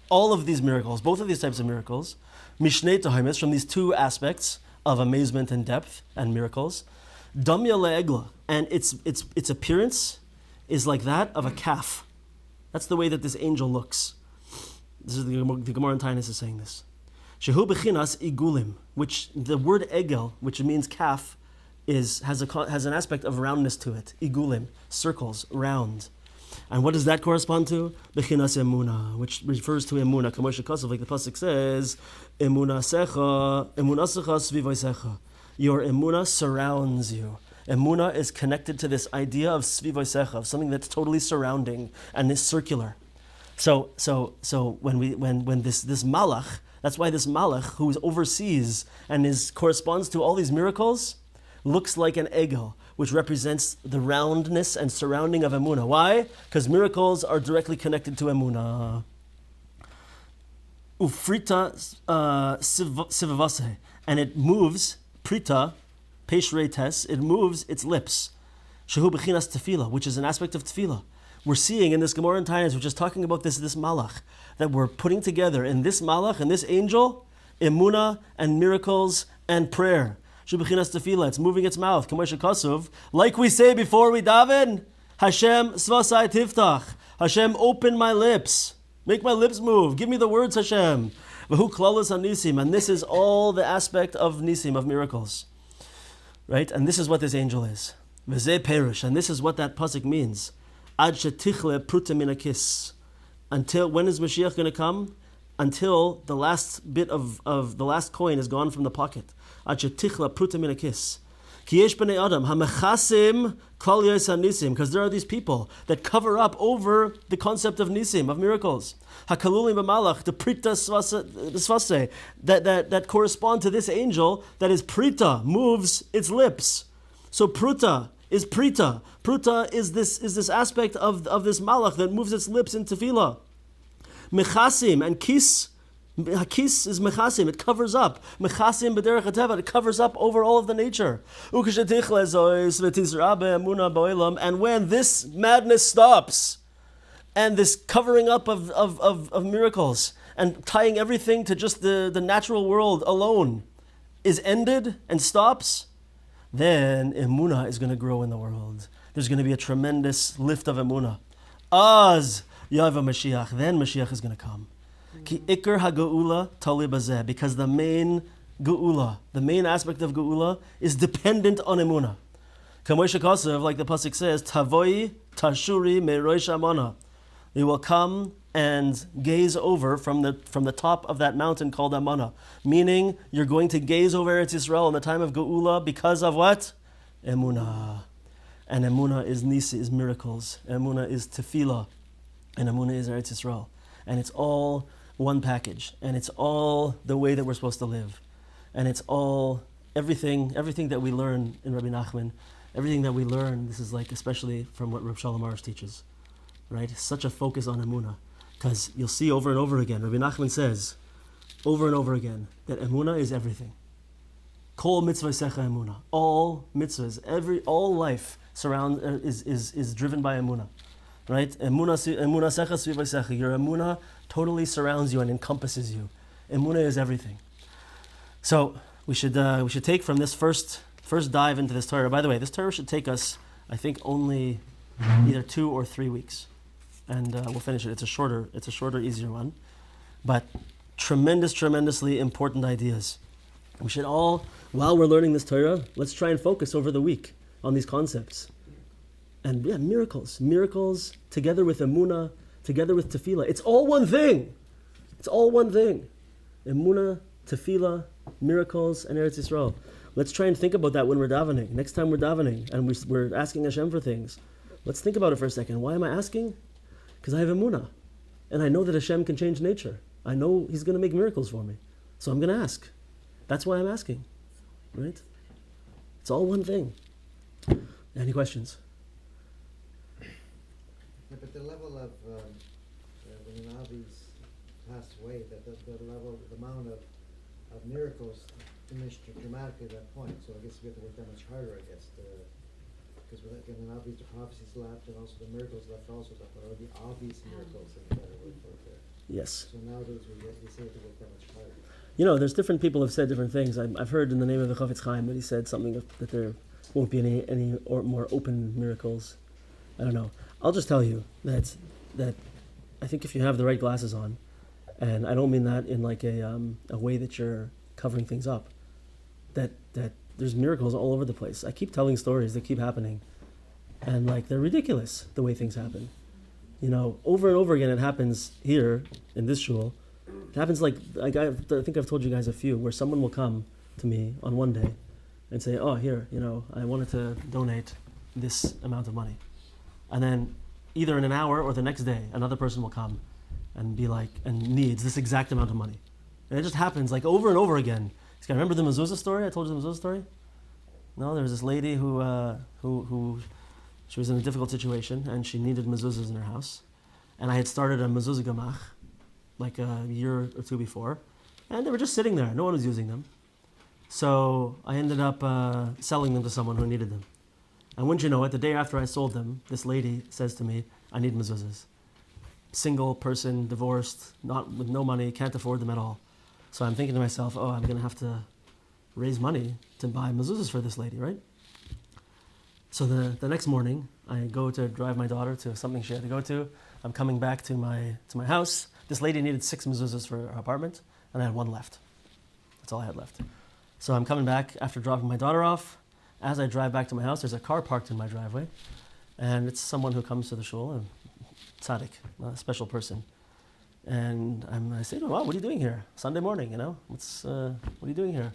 all of these miracles, both of these types of miracles, mishnei tahimis, from these two aspects of amazement and depth and miracles, damya le'egla, and its appearance is like that of a calf. That's the way that this angel looks. This is the Gemara in Tainus is saying this. Shehu bechinas igulim, which the word egel, which means calf, has an aspect of roundness to it. Igulim, circles, round. And what does that correspond to? Bechinas emuna, which refers to emuna. Kamosha Kosov, like the pasuk says, emunasecha svivoisecha. Your emuna surrounds you. Emuna is connected to this idea of svivoisecha, of something that's totally surrounding and is circular. So when this malach, that's why this malach who oversees and corresponds to all these miracles, looks like an egel, which represents the roundness and surrounding of emunah. Why? Because miracles are directly connected to emunah. Ufrita sivavase, and it moves, prita, peshreites, it moves its lips. Shehu bechinas tefila, which is an aspect of tefila. We're seeing in this Gemara in Tainus, which is talking about this malach, that we're putting together in this malach, in this angel, emunah and miracles and prayer. Shubechinas tefila, it's moving its mouth. Kamosha Kosov, like we say before we daven, Hashem svasai tiftach. Hashem, open my lips. Make my lips move. Give me the words, Hashem. V'hu klalos haNissim. And this is all the aspect of Nissim, of miracles. Right? And this is what this angel is. V'zeh perish. And this is what that pasuk means. Ad shetichle pruta min hakis. Until, when is Mashiach going to come? Until the last bit of the last coin is gone from the pocket. Ad shetichla pruta min hakis. Ki yesh b'nei adam hamechasim kol yos haNissim. Because there are these people that cover up over the concept of Nissim, of miracles. Hakalulim b'malach, the prita svase, that correspond to this angel that is prita, moves its lips. So pruta is prita. Pruta is this aspect of this malach that moves its lips in tefila. Mechasim and kis. Hakis is mechasim, it covers up. Mechasim b'derech hateva, it covers up over all of the nature. And when this madness stops, and this covering up of miracles, and tying everything to just the natural world alone is ended and stops, then emunah is going to grow in the world. There's going to be a tremendous lift of emunah. Az yava Mashiach, then Mashiach is going to come. Ki ikar ha'geula tali bazeh, because the main geula, the main aspect of geula is dependent on emunah. Kamoisha Kosev, like the pasuk says, Tavoi tashuri meroish amana. They will come and gaze over from the top of that mountain called Amana. Meaning, you're going to gaze over Eretz Yisroel in the time of Geula because of what? Emunah. And Emunah is Nisi, is miracles. Emunah is Tefila. And Emunah is Eretz Yisroel. And it's all one package. And it's all the way that we're supposed to live. And it's all, everything that we learn in Rabbi Nachman, everything that we learn, this is like especially from what Reb Shalom Arush teaches. Right? Such a focus on Emunah. Because you'll see over and over again, Rabbi Nachman says, over and over again, that Emunah is everything. Kol mitzvah secha Emunah. All mitzvahs, all life is driven by Emunah. Right? Emunah secha sviva secha. Your Emunah totally surrounds you and encompasses you. Emunah is everything. So we should take from this first dive into this Torah. By the way, this Torah should take us, I think, only either 2 or 3 weeks. And we'll finish it. It's a shorter, easier one. But tremendously important ideas. We should all, while we're learning this Torah, let's try and focus over the week on these concepts. And yeah, miracles together with Emunah, together with Tefila. It's all one thing. Emunah, Tefila, miracles, and Eretz Yisroel. Let's try and think about that when we're davening. Next time we're davening and we're asking Hashem for things, let's think about it for a second. Why am I asking? Because I have Emunah. And I know that Hashem can change nature. I know He's going to make miracles for me. So I'm going to ask. That's why I'm asking. Right? It's all one thing. Any questions? Yeah, but the level of, when the Navis passed away, the amount of miracles diminished dramatically at that point. So I guess we have to work that much harder, I guess, because again, the obvious, the prophecies left, and also the miracles left also, but are the obvious miracles in the better word for it there. Yes. So nowadays we say to work that much harder. There's different people have said different things. I've heard in the name of the Chafetz Chaim that he said something that there won't be any or more open miracles. I don't know. I'll just tell you that I think if you have the right glasses on, and I don't mean that in like a way that you're covering things up, that there's miracles all over the place. I keep telling stories that keep happening, and like they're ridiculous the way things happen. Over and over again it happens here in this shul. It happens like I think I've told you guys a few where someone will come to me on one day and say, "Oh, here, I wanted to donate this amount of money," and then either in an hour or the next day another person will come and be like and needs this exact amount of money, and it just happens like over and over again. Remember the mezuzah story? I told you the mezuzah story? No, there was this lady who she was in a difficult situation and she needed mezuzahs in her house. And I had started a mezuzah gamach like a year or 2 before. And they were just sitting there. No one was using them. So I ended up selling them to someone who needed them. And wouldn't you know it, the day after I sold them, this lady says to me, "I need mezuzahs." Single person, divorced, not with no money, can't afford them at all. So I'm thinking to myself, I'm going to have to raise money to buy mezuzahs for this lady, right? So the next morning, I go to drive my daughter to something she had to go to. I'm coming back to my house. This lady needed 6 mezuzahs for her apartment, and I had 1 left. That's all I had left. So I'm coming back after dropping my daughter off. As I drive back to my house, there's a car parked in my driveway, and it's someone who comes to the shul, a tzaddik, a special person. And I say to him, "Oh, what are you doing here? Sunday morning, what are you doing here?"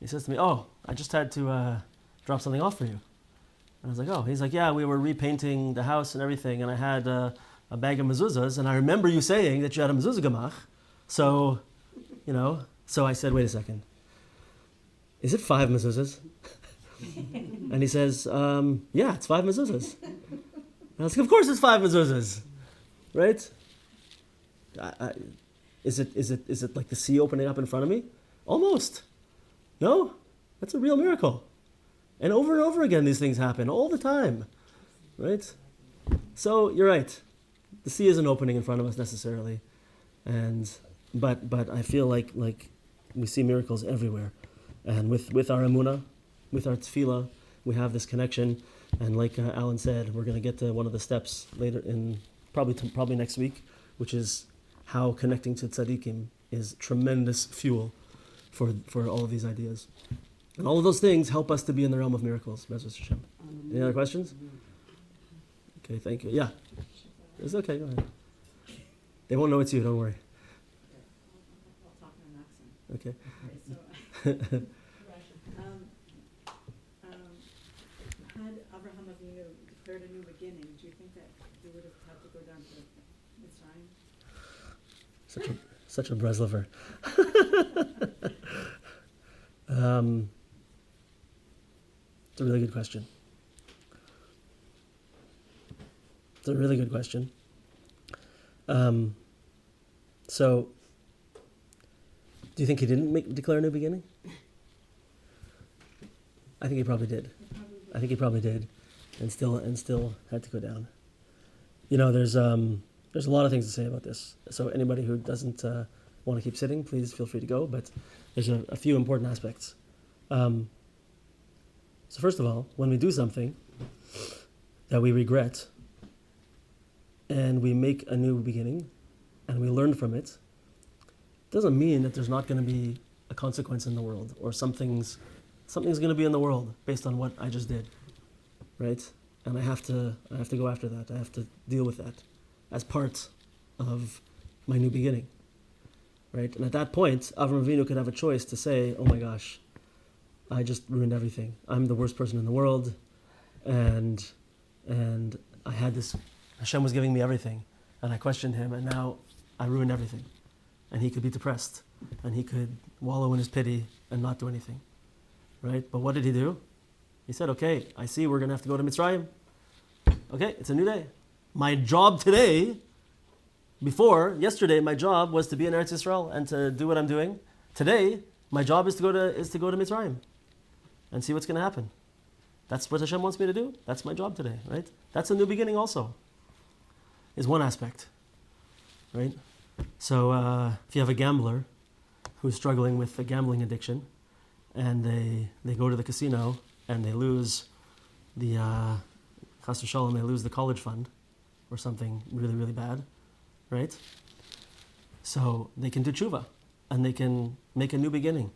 He says to me, "Oh, I just had to drop something off for you." And I was like, "Oh." He's like, "Yeah, we were repainting the house and everything, and I had a bag of mezuzahs, and I remember you saying that you had a mezuzah gemach. So, so I said, wait a second. Is it 5 mezuzahs?" And he says, "Yeah, it's 5 mezuzahs." And I was like, "Of course it's 5 mezuzahs, right? Is it like the sea opening up in front of me? Almost. No, that's a real miracle. And over again, these things happen all the time, right? So you're right. The sea isn't opening in front of us necessarily, but I feel like we see miracles everywhere, and with our emunah, with our tefila, we have this connection. And like Alan said, we're going to get to one of the steps later in probably next week, which is how connecting to tzaddikim is tremendous fuel for all of these ideas. And all of those things help us to be in the realm of miracles. Bezras Hashem. Any other questions? Okay, thank you. Yeah. It's okay, go ahead. They won't know it's you, don't worry. I'll talk in an accent. Okay. Had Abraham Avinu declared a new beginning, do you think that he would have had to go down to Mitzrayim? Such a Breslover. It's a really good question. It's a really good question. So, do you think he didn't declare a new beginning? I think he probably did. I think he probably did, and still had to go down. There's a lot of things to say about this. So anybody who doesn't want to keep sitting, please feel free to go. But there's a few important aspects. So first of all, when we do something that we regret, and we make a new beginning, and we learn from it, doesn't mean that there's not going to be a consequence in the world, or something's going to be in the world based on what I just did, right? And I have to go after that. I have to deal with that as part of my new beginning, right? And at that point, Avraham Avinu could have a choice to say, "Oh my gosh, I just ruined everything. I'm the worst person in the world, and I had this. Hashem was giving me everything, and I questioned Him, and now I ruined everything." And he could be depressed, and he could wallow in his pity and not do anything, right? But what did he do? He said, "Okay, I see we're going to have to go to Mitzrayim. Okay, it's a new day. My job today, yesterday, my job was to be in Eretz Yisroel and to do what I'm doing. Today, my job is to go to Mitzrayim and see what's going to happen. That's what Hashem wants me to do. That's my job today, right? That's a new beginning also, is one aspect, right? So if you have a gambler who's struggling with a gambling addiction, and they go to the casino and they lose the Chas v'Shalom, they lose the college fund or something really, really bad, right? So they can do tshuva, and they can make a new beginning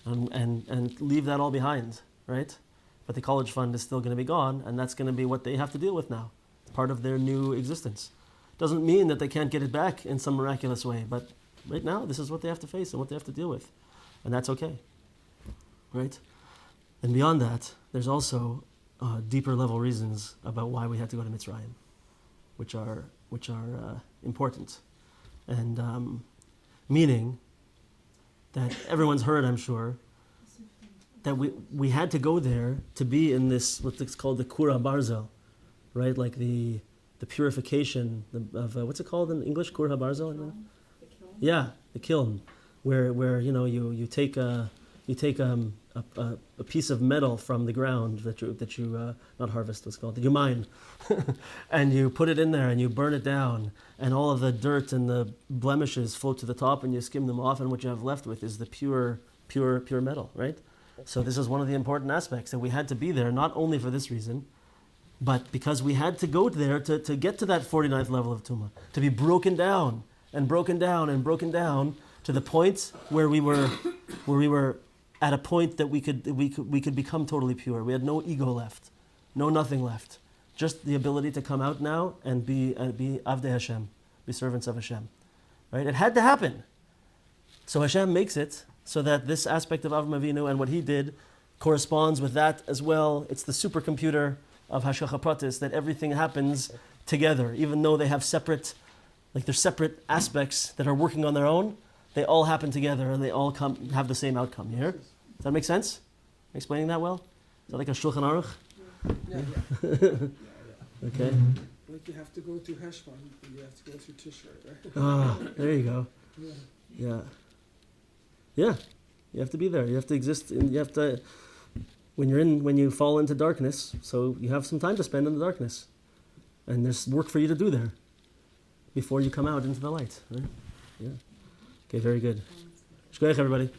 and leave that all behind, right? But the college fund is still going to be gone, and that's going to be what they have to deal with now. It's part of their new existence. Doesn't mean that they can't get it back in some miraculous way, but right now, this is what they have to face and what they have to deal with, and that's okay, right? And beyond that, there's also deeper level reasons about why we had to go to Mitzrayim, which are important, and meaning that everyone's heard, I'm sure, that we had to go there to be in this what's called the Kura Barzel, right? Like the purification of what's it called in English? Kura Barzel. The kiln? Yeah, the kiln, where you take a piece of metal from the ground that you not harvest, what's called, that you mine, and you put it in there and you burn it down, and all of the dirt and the blemishes float to the top, and you skim them off, and what you have left with is the pure metal, right? So this is one of the important aspects, that we had to be there not only for this reason, But because we had to go there to get to that 49th level of Tumah, to be broken down and broken down and broken down to the point where we were at a point that we could become totally pure. We had no ego left, no nothing left. Just the ability to come out now and be Avdei Hashem, be servants of Hashem. Right? It had to happen. So Hashem makes it so that this aspect of Avraham Avinu and what he did corresponds with that as well. It's the supercomputer of Hashgacha Pratis, that everything happens together, even though they have separate aspects that are working on their own. They all happen together and they all have the same outcome. You hear? Does that make sense? Am I explaining that well? Is that like a Shulchan Aruch? Yeah. Okay. Like you have to go to Heshbon, and you have to go through Tishrei, right? Ah, there you go. Yeah. Yeah. You have to be there. You have to exist. You have to. When you fall into darkness, so you have some time to spend in the darkness, and there's work for you to do there before you come out into the light. Right? Yeah. Okay. Very good. Shkoyach, everybody.